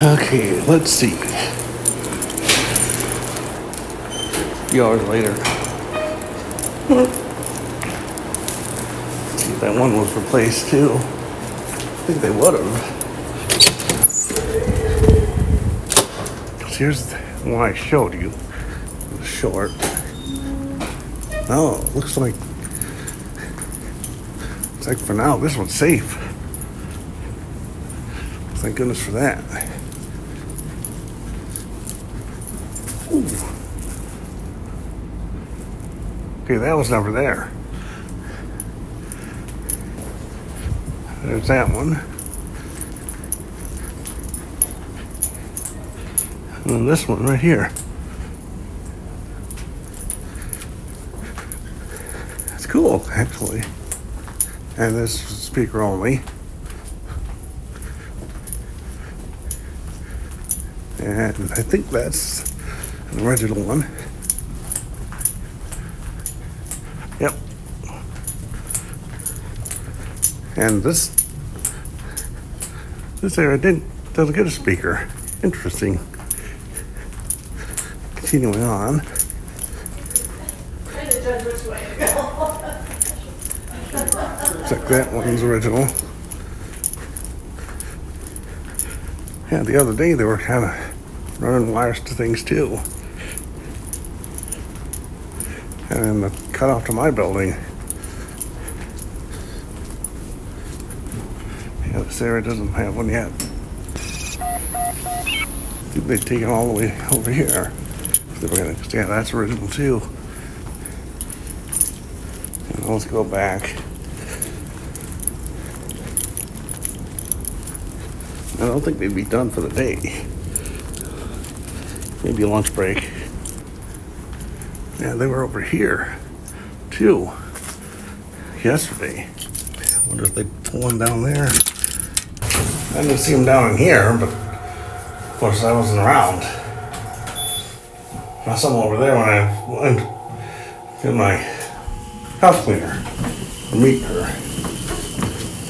Okay, let's see. A few hours later. See, that one was replaced too. I think they would have. Here's the one I showed you. It was short. Oh, looks like for now this one's safe. Thank goodness for that. Ooh. Okay, that was never there. There's that one. And then this one right here. It's cool, actually. And this is speaker only. And I think that's an original one. Yep. And this area doesn't get a speaker. Interesting. Continuing on. Trying to judge which way to go. Looks like that one's original. Yeah, the other day they were kind of running wires to things too. And then the cutoff to my building. Yeah, this area doesn't have one yet. They've taken all the way over here. Yeah, that's original too. And let's go back. I don't think they'd be done for the day. Maybe a lunch break. Yeah, they were over here too yesterday. I wonder if they pull one down there. I didn't see them down in here, but of course I wasn't around. I saw them over there when I went to my house cleaner to meet her.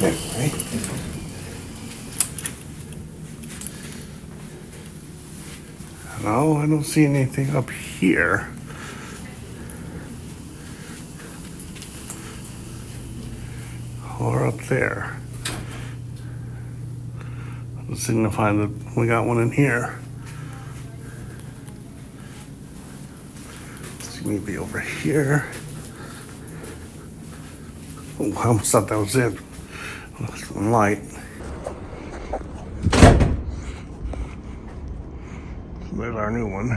Anyway. No, I don't see anything up here. Or up there. Doesn't signify that we got one in here. See, maybe over here. Oh, I almost thought that was it. That's one light. There's our new one.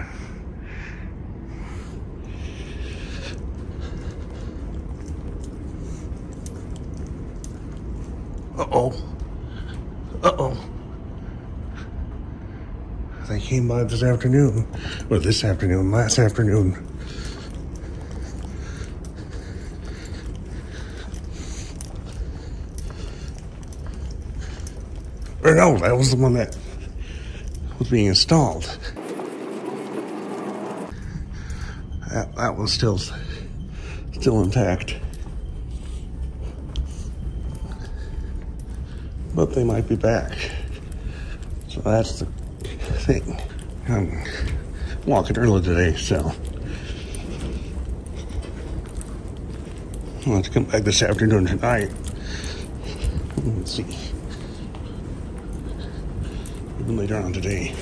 Uh-oh. Uh-oh. They came by this afternoon. Or this afternoon, last afternoon. Or no, that was the one that was being installed. That one's still intact. But they might be back. So that's the thing. I'm walking early today, so I'll have to come back this afternoon tonight. Let's see. Even later on today,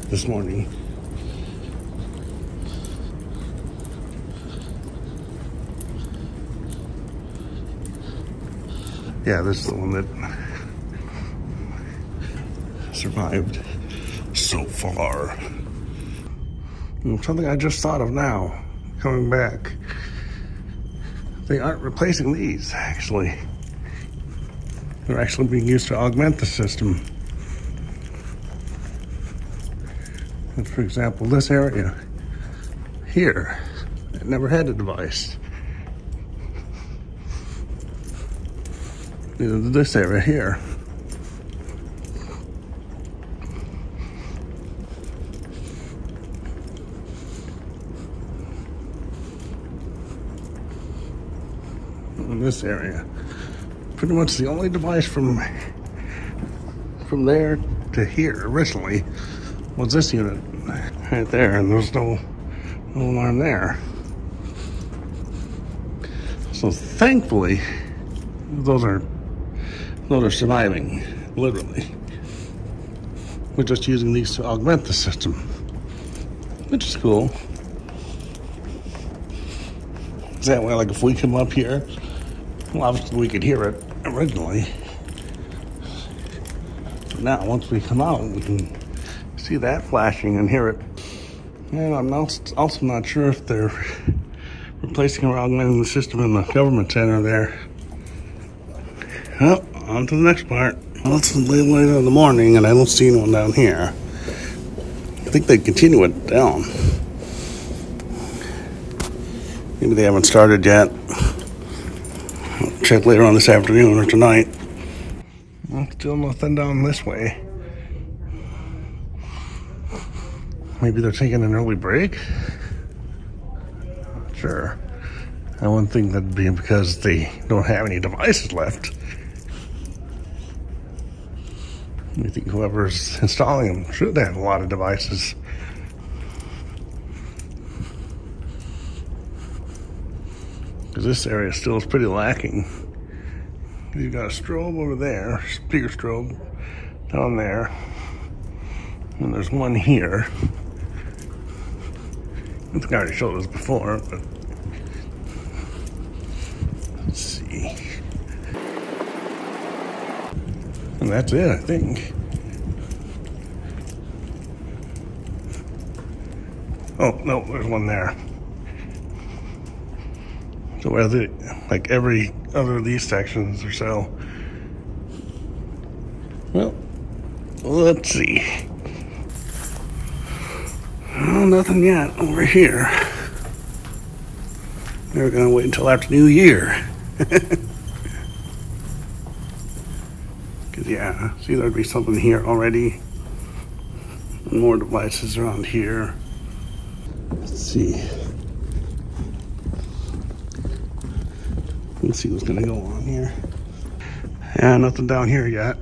this morning. Yeah, this is the one that survived so far. And something I just thought of now, coming back. They aren't replacing these, actually. They're actually being used to augment the system. And for example, this area here, it never had a device. This area here. In this area. Pretty much the only device from there to here originally was this unit right there, and there's no alarm there. So thankfully, those are surviving, literally. We're just using these to augment the system, which is cool. That way, like if we come up here, well, obviously we could hear it originally. But now, once we come out, we can see that flashing and hear it. And I'm also not sure if they're replacing or augmenting the system in the government center there. Well, on to the next part. Well, it's later in the morning, and I don't see anyone down here. I think they continue it down. Maybe they haven't started yet. I'll check later on this afternoon or tonight. Well, still nothing down this way. Maybe they're taking an early break? Not sure. I wouldn't think that'd be because they don't have any devices left. I think whoever's installing them should have a lot of devices. Because this area still is pretty lacking. You've got a strobe over there, speaker strobe down there, and there's one here. I think I already showed this before, but let's see. And that's it, I think. Oh, no, there's one there. So like every other of these sections or so. Well, let's see. Oh, nothing yet over here. We're gonna wait until after New Year. Cause yeah, see there'd be something here already. And more devices around here. Let's see. Let's see what's gonna go on here. Yeah, nothing down here yet.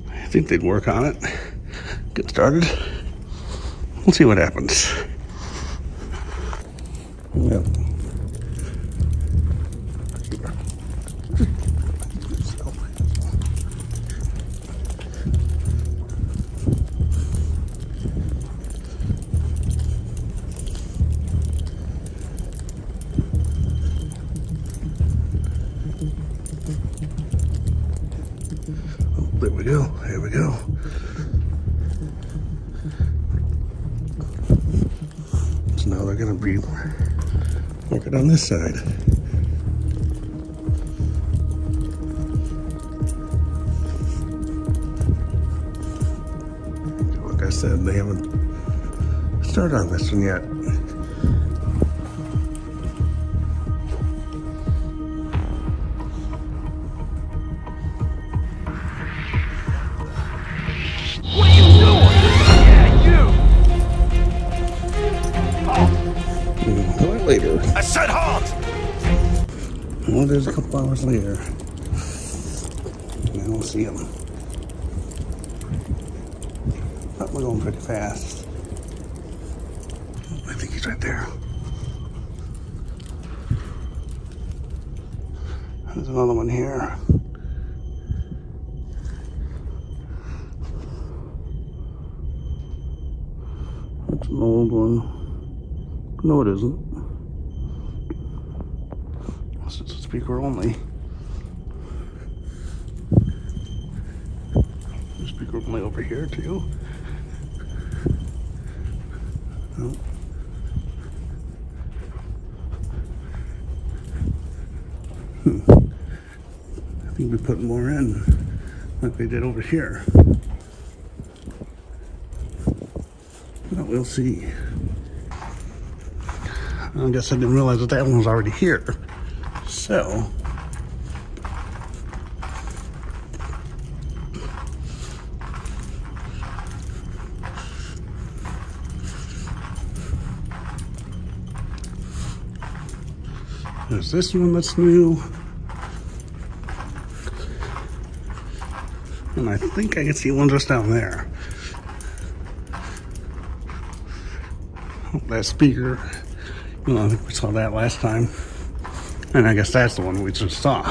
I think they'd work on it. Get started. We'll see what happens. Yep. There we go. There we go. So now they're going to be working on this side. Like I said, they haven't started on this one yet. Later. I said halt! Well, there's a couple hours later. I don't see him. But we're going pretty fast. I think he's right there. There's another one here. That's an old one. No, it isn't. It's a speaker only. There's a speaker only over here too. No. I think we put more in like they did over here. But we'll see. I guess I didn't realize that one was already here. So, there's this one that's new. And I think I can see one just down there. That speaker, you know, I think we saw that last time. And I guess that's the one we just saw.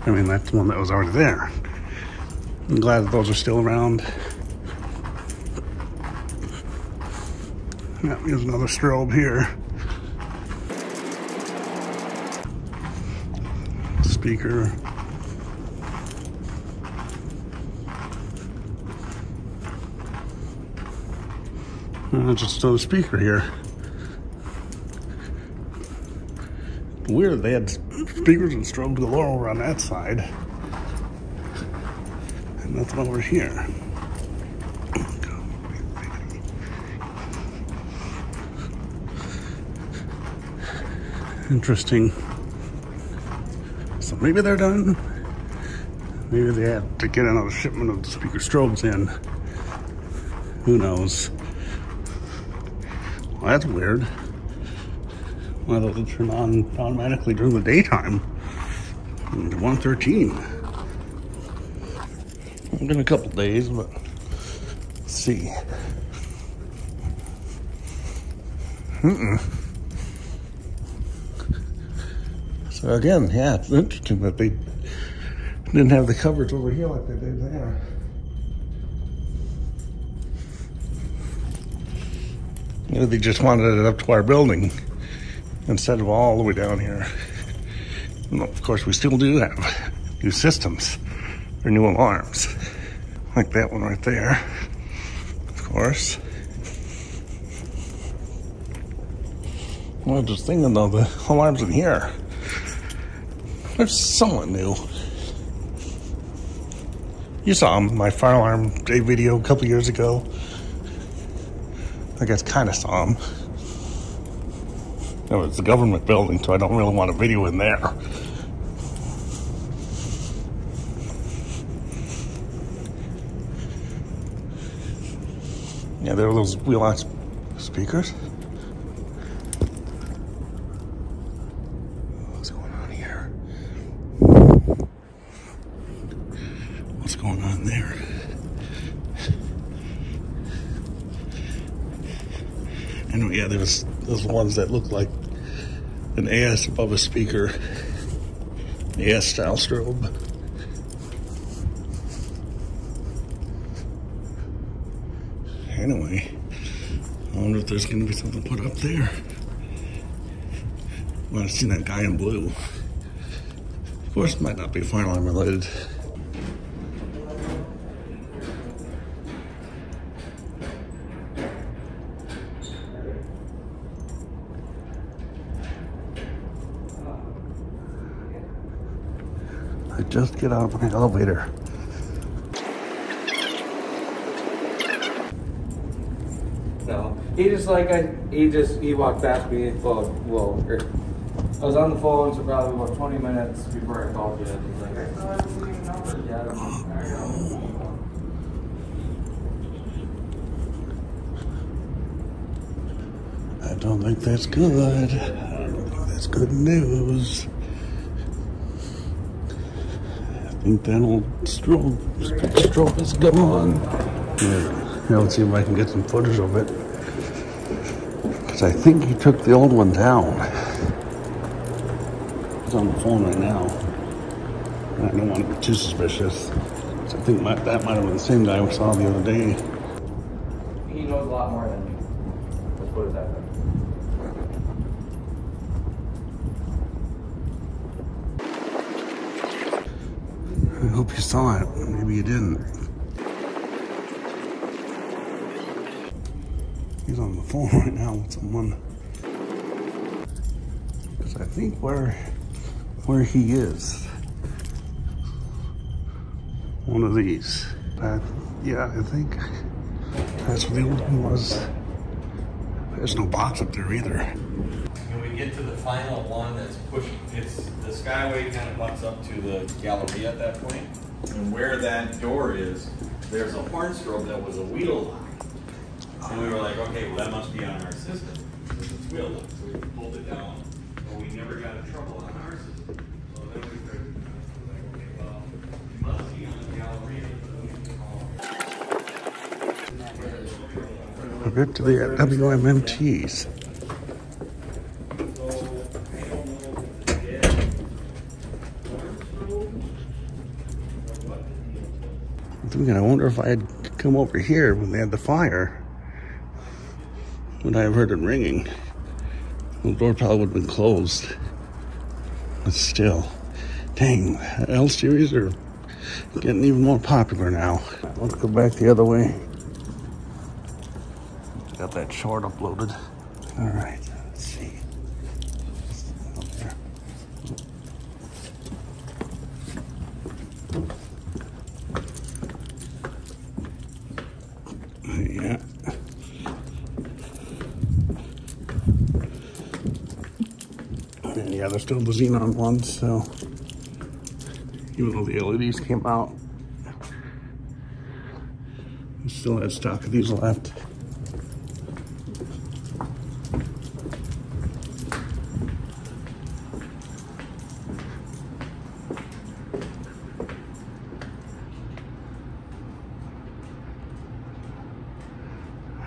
I mean, that's the one that was already there. I'm glad that those are still around. Yeah, here's another strobe here. Speaker. Just another speaker here. Weird, they had speakers and strobes galore over on that side. And nothing over here. Interesting. So maybe they're done. Maybe they have to get another shipment of the speaker strobes in. Who knows? Well, that's weird. Why don't they turn on automatically during the daytime? 1:13. It's been a couple days, but let's see. So again, yeah, it's interesting that they didn't have the coverage over here like they did there. Maybe they just wanted it up to our building instead of all the way down here. And of course, we still do have new systems or new alarms, like that one right there, of course. Well, just thinking though, the alarms in here, they're somewhat new. You saw them, my fire alarm day video a couple years ago. I guess kind of saw them. It was the government building, so I don't really want a video in there. Yeah, there were those wheel-out speakers. What's going on here? What's going on there? And yeah, there was those ones that looked like an AS above a speaker. AS style strobe. Anyway, I wonder if there's gonna be something put up there. Well, I've seen that guy in blue. Of course, it might not be fire alarm related. I just get out of my elevator. No, he walked past me. Well, I was on the phone for probably about 20 minutes before I called you. He's like, I still haven't seen your numbers yet. I'm like, I don't think that's good. I don't think that's good news. I think that old strobe is gone. Yeah, let's see if I can get some footage of it. Because I think he took the old one down. He's on the phone right now. I don't want to be too suspicious. So I think that might have been the same guy we saw the other day. he knows a lot more than me. Let's put it that way. I hope you saw it. Maybe you didn't. He's on the phone right now with someone. Because I think where he is, one of these. Yeah, I think that's where the old one was. There's no box up there either. When we get to the final one that's pushed, it's the Skyway kind of butts up to the gallery at that point. And where that door is, there's a horn strobe that was a wheel lock. And we were like, okay, well that must be on our system because it's wheel lock. So we pulled it down, but we never got in trouble on our system. So then we started, like, okay, well, it must be on get to the WMMTs. I'm thinking, I wonder if I had come over here when they had the fire. Would I have heard it ringing? The door probably would have been closed. But still, dang, L series are getting even more popular now. Let's go back the other way. Got that short uploaded. All right, let's see. Out there. Yeah. And yeah, there's still the xenon ones, so even though the LEDs came out, we still had stock of these left.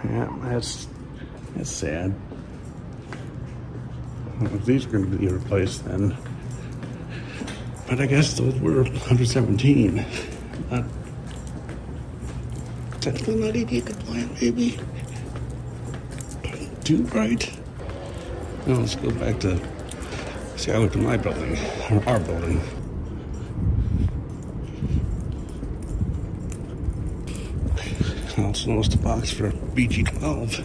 Yeah, that's sad. Well, if these are going to be replaced then. But I guess those were 117. That's still not ED compliant, maybe. Too bright. Now let's go back to see I looked at my building, or our building. I also noticed a box for BG12.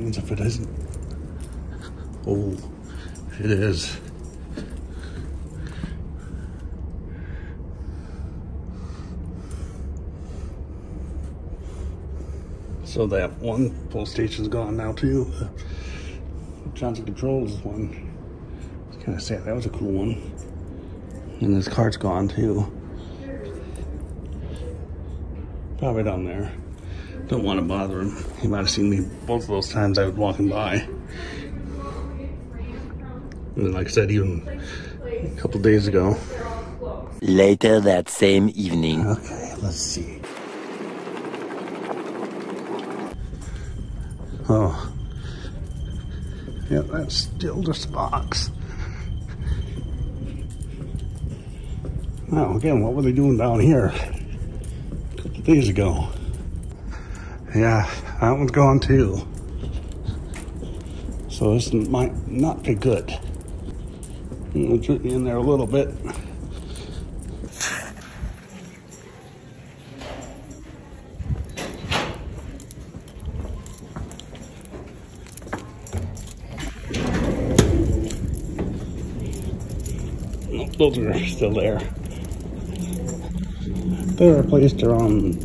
As if it isn't. Oh, it is. So that one pull station's gone now too. The Johnson Controls one. It's kind of sad. That was a cool one. And this cart's gone too. Probably down there. Don't want to bother him. He might have seen me both of those times I was walking by. And then, like I said, even a couple days ago. Later that same evening. Okay, let's see. Oh. Yeah, that's still just a box. Now, again, what were they doing down here a couple days ago? Yeah, that one's gone too. So this might not be good. I'll drip me in there a little bit. Nope, those are still there. They were replaced around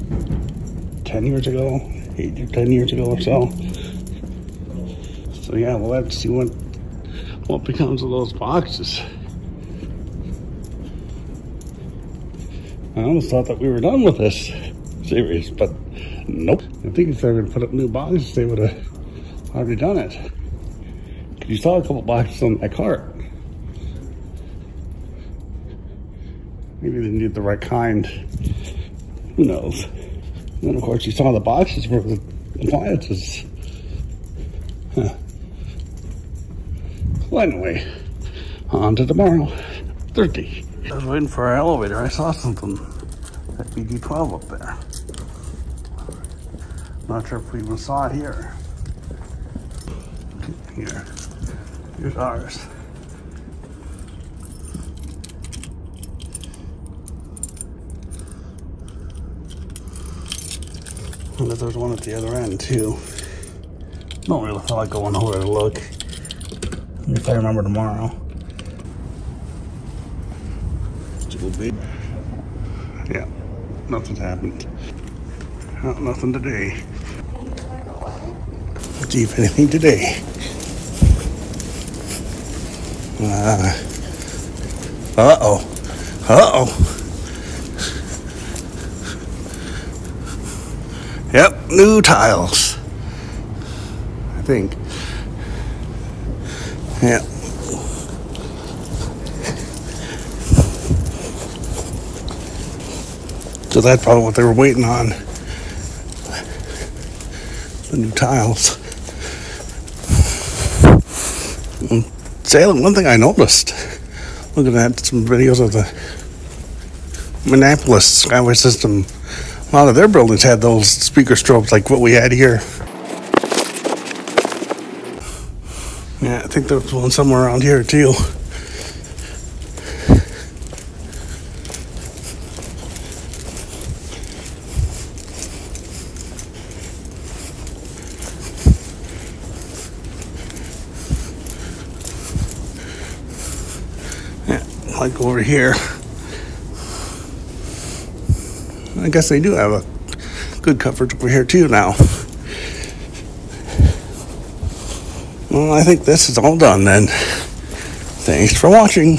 10 years ago, 8 or 10 years ago or so. So yeah, we'll have to see what becomes of those boxes. I almost thought that we were done with this series, but nope. I think if they were gonna put up new boxes, they would have already done it. Cause you saw a couple boxes on that cart. Maybe they need the right kind. Who knows? And then of course you saw the boxes for the appliances. Huh. Well, anyway, on to tomorrow, Thursday. I was waiting for our elevator. I saw something at BG12 up there. Not sure if we even saw it here. Here's ours. And there's one at the other end too. Don't really feel like going over to look. If I remember tomorrow. Too big. Yeah, nothing's happened. Nothing today. Let's see if anything today. Yep, new tiles. I think. Yep. So that's probably what they were waiting on. The new tiles. Salem, one thing I noticed, looking at some videos of the Minneapolis Skyway system, a lot of their buildings had those speaker strobes like what we had here. Yeah, I think there was one somewhere around here too. Yeah, like over here. I guess they do have a good coverage over here too now. Well, I think this is all done then. Thanks for watching.